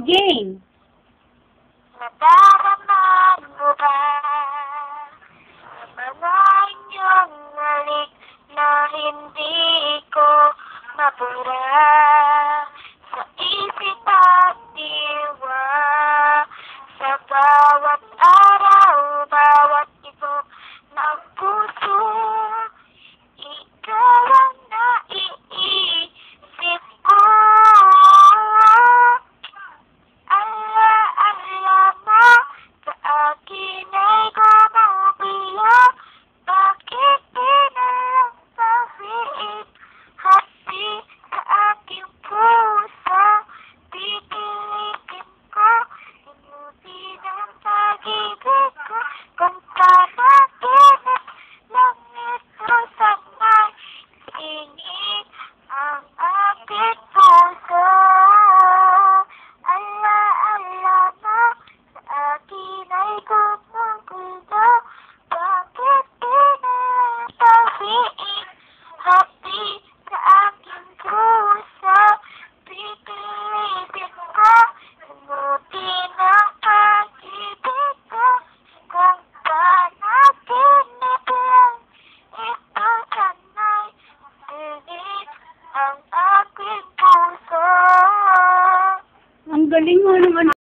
Game. Nadarama mo ba sa mga inyong halik na hindi ko mabura sa isip at diwa, sa bawat araw, bawat ibok ng puso, ikaw ang naiisip ko. Ala-ala mo sa akin ay gumubiyak. Bakit di na lang sabihin happy sa aking puso? Pipilitin ko, inuti ng pag-ibig ko, kung panaginip lang ito sa may singit ang aking puso. Ala-ala mo sa akin ay gumugulo. Bakit di na lang sabihin happy sa aking puso? Pipilitin ko, inuti ng pag-ibig ko, kung panaginip lang ito sana'y singit ang aking puso. Ang galing mo naman.